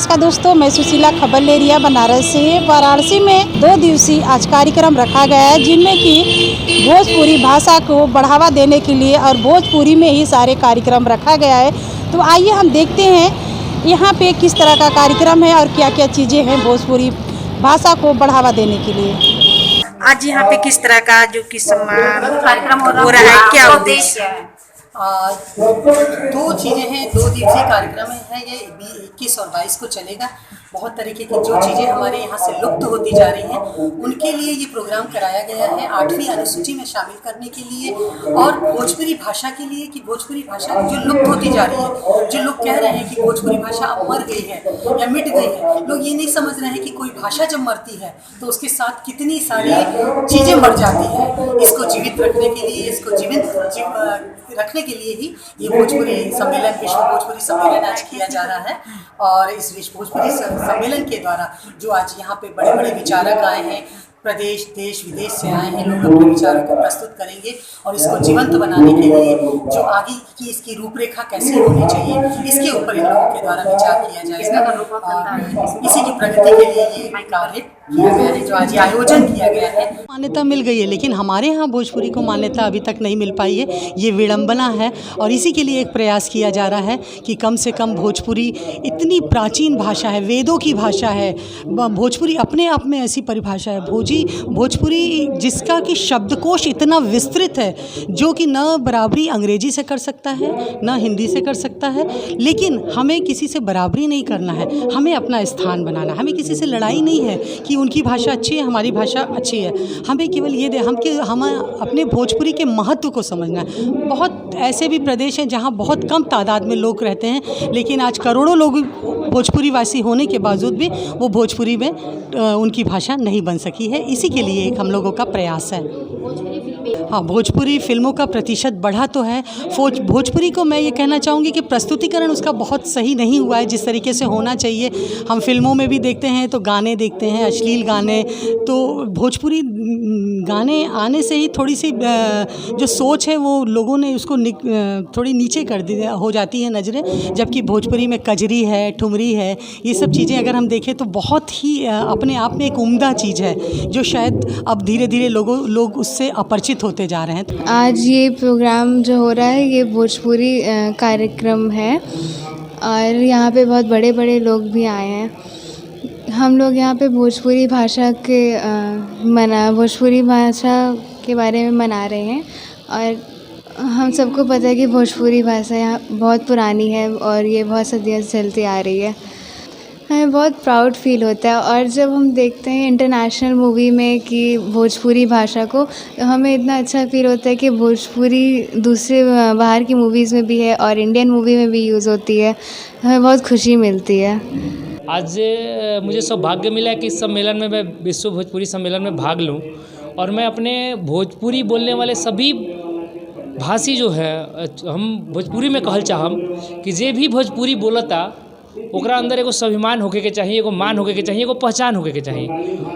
नमस्कार दोस्तों, मैं सुशीला खबर ले रही बनारस से। वाराणसी में 2 दिवसीय आज कार्यक्रम रखा गया है, जिनमें कि भोजपुरी भाषा को बढ़ावा देने के लिए और भोजपुरी में ही सारे कार्यक्रम रखा गया है। तो आइए हम देखते हैं यहाँ पे किस तरह का कार्यक्रम है और क्या क्या चीज़ें हैं भोजपुरी भाषा को बढ़ावा देने के लिए। आज यहाँ पे किस तरह का जो कि सम्मान कार्यक्रम हो रहा है, क्या उद्देश्य है? दो चीज़ें हैं, 2 दिवसीय कार्यक्रम है। ये 21 और 22 को चलेगा। बहुत तरीके की जो चीज़ें हमारे यहाँ से लुप्त होती जा रही हैं उनके लिए ये प्रोग्राम कराया गया है, 8वीं अनुसूची में शामिल करने के लिए और भोजपुरी भाषा के लिए कि भोजपुरी भाषा जो लुप्त होती जा रही है। जो लोग कह रहे हैं कि भोजपुरी भाषा अब मर गई है या मिट गई है, लोग ये नहीं समझ रहे हैं कि कोई भाषा जब मरती है तो उसके साथ कितनी सारी चीज़ें मर जाती हैं। इसको जीवित रखने के लिए, इसको जीवित रखने के लिए ही ये भोजपुरी सम्मेलन, विश्व भोजपुरी सम्मेलन आज किया जा रहा है। और इस विश्व भोजपुरी सम्मेलन के द्वारा जो आज यहाँ पे बड़े बड़े विचारक आए हैं, प्रदेश देश विदेश से आए हैं, लोग अपने विचारों को प्रस्तुत करेंगे और इसको जीवंत बनाने के लिए जो आगे की इसकी रूपरेखा कैसी होनी चाहिए, इसके ऊपर इन लोगों के द्वारा विचार किया जाएगा। इसी की प्रगति के लिए ये कार्य किया गया है, जो आज आयोजन किया गया है। मान्यता मिल गई है, लेकिन हमारे यहाँ भोजपुरी को मान्यता अभी तक नहीं मिल पाई है। ये विडंबना है और इसी के लिए एक प्रयास किया जा रहा है कि कम से कम भोजपुरी इतनी प्राचीन भाषा है, वेदों की भाषा है। भोजपुरी अपने आप में ऐसी परिभाषा है भोजपुरी जिसका कि शब्दकोश इतना विस्तृत है, जो कि न बराबरी अंग्रेजी से कर सकता है न हिंदी से कर सकता है। लेकिन हमें किसी से बराबरी नहीं करना है, हमें अपना स्थान बनाना। हमें किसी से लड़ाई नहीं है कि उनकी भाषा अच्छी है, हमारी भाषा अच्छी है। हमें केवल ये हम अपने भोजपुरी के महत्व को समझना है। बहुत ऐसे भी प्रदेश हैं जहाँ बहुत कम तादाद में लोग रहते हैं, लेकिन आज करोड़ों लोग भोजपुरी वासी होने के बावजूद भी वो भोजपुरी में उनकी भाषा नहीं बन सकी है। इसी के लिए एक हम लोगों का प्रयास है। हाँ, भोजपुरी फिल्मों का प्रतिशत बढ़ा तो है। भोजपुरी को मैं ये कहना चाहूँगी कि प्रस्तुतिकरण उसका बहुत सही नहीं हुआ है जिस तरीके से होना चाहिए। हम फिल्मों में भी देखते हैं तो गाने देखते हैं, अश्लील गाने। तो भोजपुरी गाने आने से ही थोड़ी सी जो सोच है वो लोगों ने उसको थोड़ी नीचे कर दी हो जाती है नज़रें। जबकि भोजपुरी में कजरी है, ठुमरी है, ये सब चीज़ें अगर हम देखें तो बहुत ही अपने आप में एक उम्दा चीज़ है, जो शायद अब धीरे धीरे लोग उससे अपरिचित होते जा रहे हैं। आज ये प्रोग्राम जो हो रहा है ये भोजपुरी कार्यक्रम है और यहाँ पे बहुत बड़े बड़े लोग भी आए हैं। हम लोग यहाँ पे भोजपुरी भाषा के बारे में मना रहे हैं। और हम सबको पता है कि भोजपुरी भाषा यहाँ बहुत पुरानी है और ये बहुत सदियों से चलती आ रही है। हमें बहुत प्राउड फील होता है और जब हम देखते हैं इंटरनेशनल मूवी में कि भोजपुरी भाषा को, हमें इतना अच्छा फील होता है कि भोजपुरी दूसरे बाहर की मूवीज़ में भी है और इंडियन मूवी में भी यूज़ होती है। हमें बहुत खुशी मिलती है। आज मुझे सौभाग्य मिला कि इस सम्मेलन में मैं विश्व भोजपुरी सम्मेलन में भाग लूं और मैं अपने भोजपुरी बोलने वाले सभी भाषी जो है, हम भोजपुरी में कहल चाहम कि जे भी भोजपुरी बोलता ओकरा अंदर एगो स्वाभिमान होके के चाहिए, एगो मान होके के चाहिए, एगो पहचान होके के चाहिए।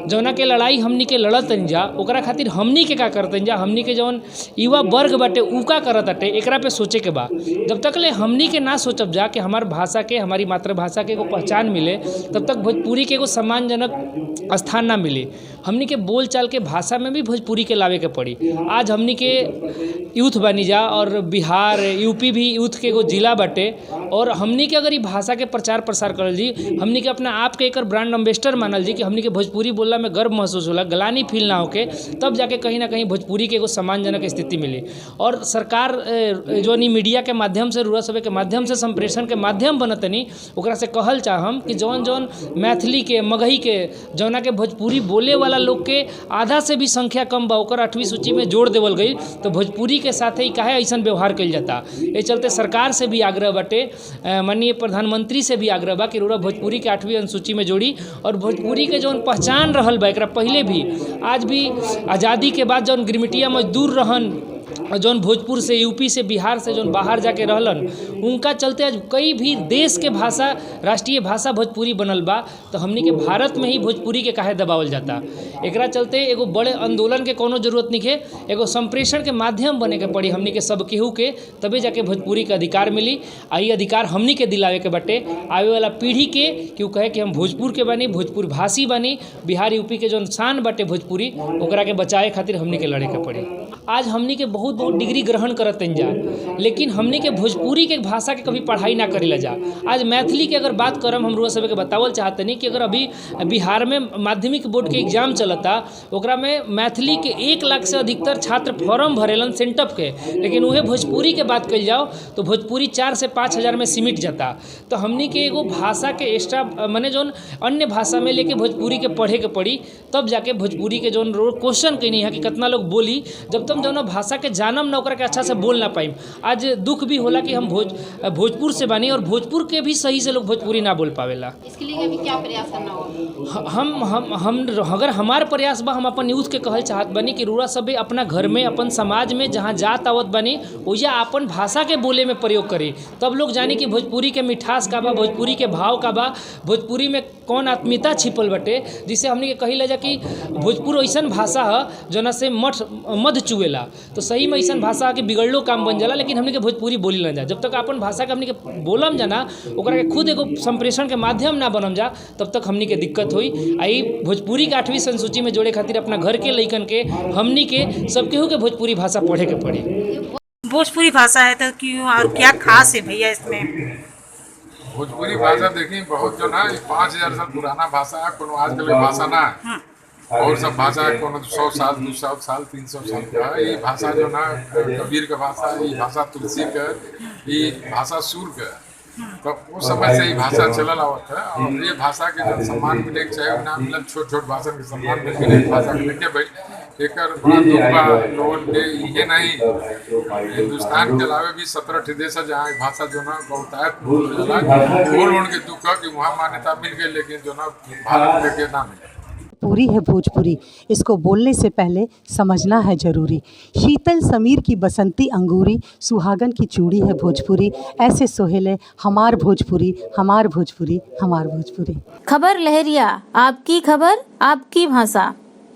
जौना के लड़ाई हमनी के लड़तन जा, ओकरा खातिर हमनी के का करतन जा, हमनी के जौन युवा वर्ग बाटे उ का करत बाटे, एकरा पे सोचे के बा। जब तक ले हमनी के ना सोचब जा कि हमार भाषा के, हमारी मातृभाषा के एगो पहचान मिले, तब तक भोजपुरी के एगो सम्मानजनक स्थान ना मिले। हमनी के बोल चाल के भाषा में भी भोजपुरी के लावे के पड़ी। आज हमनी के यूथ बनी जा और बिहार, यूपी भी यूथ के एगो जिला बाटे और हमनी के अगर ये भाषा के प्रचार प्रसार करल जी, हमनी के अपना आप के एक ब्रांड एम्बेसडर मानल जी कि हमनी के भोजपुरी बोलला में गर्व महसूस होला, गलानी फील ना होके, तब जाके कहीं ना कहीं भोजपुरी के एगो सम्मानजनक स्थिति मिली। और सरकार जो मीडिया के माध्यम से, रूरल सभा के माध्यम से, संप्रेषण के माध्यम बनतनी, ओकरा से कहल चाहम कि जौन मैथिली के, मगही के, जौना के भोजपुरी बोले वाला लोग के आधा से भी संख्या कम बा, ओकर 8वीं सूची में जोड़ देवल गई। तो भोजपुरी के साथ ही काहे ऐसा व्यवहार कइल जाता। ये चलते सरकार से भी आग्रह बाटे, माननीय प्रधानमंत्री से भी आग्रह बा कि रउरा भोजपुरी के 8वीं अनुसूची में जोड़ी। और भोजपुरी के जौन पहचान रहल बा, एकरा पहले भी आज भी आज़ादी के बाद जौन गिरमिटिया मजदूर रहन, जौन भोजपुर से, यूपी से, बिहार से जौन बाहर जाके रहलन, उनका चलते आज कई भी देश के भाषा, राष्ट्रीय भाषा भोजपुरी बनल बा। तो हमनी के भारत में ही भोजपुरी के काहे दबावल जाता। एकरा चलते एगो बड़े आंदोलन के कोनो जरूरत नहीं है, एगो संप्रेषण के माध्यम बने के पड़ी हमनी के सब केहू के, तबे जाके भोजपुरी के अधिकार मिली। आ ये अधिकार हमनी के दिलावे के बटे आवे वाला पीढ़ी के, क्यों कहे कि हम भोजपुर के बानी, भोजपुर भाषी बानी। बिहार यूपी के जौन शान बटे भोजपुरी, ओकरा के बचाए खातिर हमनी के लड़े के पड़ी। आज हमनी के बहुत डिग्री ग्रहण करतन जा, लेकिन हमनी के भोजपुरी के भाषा के कभी पढ़ाई ना करेला जा। आज मैथिली के अगर बात करम, हम रुआ सब के बतावल चाहतनी कि अगर अभी बिहार में माध्यमिक बोर्ड के एग्जाम चलता, ओकरा में मैथिली के 1 लाख से अधिकतर छात्र फॉर्म भरेलन सेंटअप के, लेकिन उहे भोजपुरी के बात कल जाओ तो भोजपुरी 4 से 5 हज़ार में सिमट जाता। तो हमनी के एगो भाषा के एक्स्ट्रा माने जौन अन्य भाषा में लेके भोजपुरी के पढ़े के पड़ी, तब जाके भोजपुरी के जौन क्वेश्चन कहीं है कि कितना लोग बोली, जब तुम जौन भाषा के जानम ना ओकरा के अच्छा से बोल ना पाइम। आज दुख भी होला कि हम भोजपुर से बानी और भोजपुर के भी सही से लोग भोजपुरी ना बोल पावेला। इसके लिए अभी क्या प्रयास करना होगा? हम अगर हमार प्रयास बा, हम अपन यूथ के कहल चाहत बानी कि रुआ सब अपना घर में, अपन समाज में जहाँ जात आवत बानी, ओइजा अपन भाषा के बोले में प्रयोग करी, तब लोग जानी कि भोजपुरी के मिठास का बा, भोजपुरी के भाव का बा, भोजपुरी में कौन आत्मीयता छिपल बटे। जिसे हमने कही ला जा कि भोजपुर ऐसन भाषा है जना से मध चुएला। तो सही में ऐसा भाषा के बिगड़लो काम बन जाला, लेकिन हमने के भोजपुरी बोली ना जा। जब तक अपन भाषा के हमने के बोलम जाना, ओकरा के खुद एगो संप्रेषण के माध्यम ना बनम जा, तब तक हमने के दिक्कत होई। आई भोजपुरी के 8वीं संसूची में जोड़े खातिर अपना घर के लइकन के, हमने के सब केहू के भोजपुरी भाषा पढ़े के पड़ी। भोजपुरी भाषा है तो क्यों और क्या खास है भैया इसमें? भोजपुरी भाषा देखी बहुत जो ना 5000 साल पुराना भाषा है, कोनो आजकल के भाषा ना है। और सब भाषा कोनो 100 साल, 200 साल, 300 साल का है। ये भाषा जो ना कबीर के भाषा, ये भाषा तुलसी के, ये भाषा सूर के, तो उस समय से ये भाषा चलल आवत है। और ये भाषा के जो सम्मान मिले के चाहे ना मिलल, छोट छोट भाषा के सम्मान मिले, भाषा के लेके भाई एकर बड़ा दुख बा लोगन के। ये नहीं, हिंदुस्तान के अलावे भी 17 देश है जहाँ भाषा जो ना बहुतायत बोल के दुख है कि वहाँ मान्यता मिल गई, लेकिन जो ना भारत में के ना मिले। पूरी है भोजपुरी, इसको बोलने से पहले समझना है जरूरी। शीतल समीर की बसंती अंगूरी, सुहागन की चूड़ी है भोजपुरी। ऐसे सोहेले हमार भोजपुरी, हमार भोजपुरी, हमार भोजपुरी। खबर लहरिया, आपकी खबर, आपकी भाषा।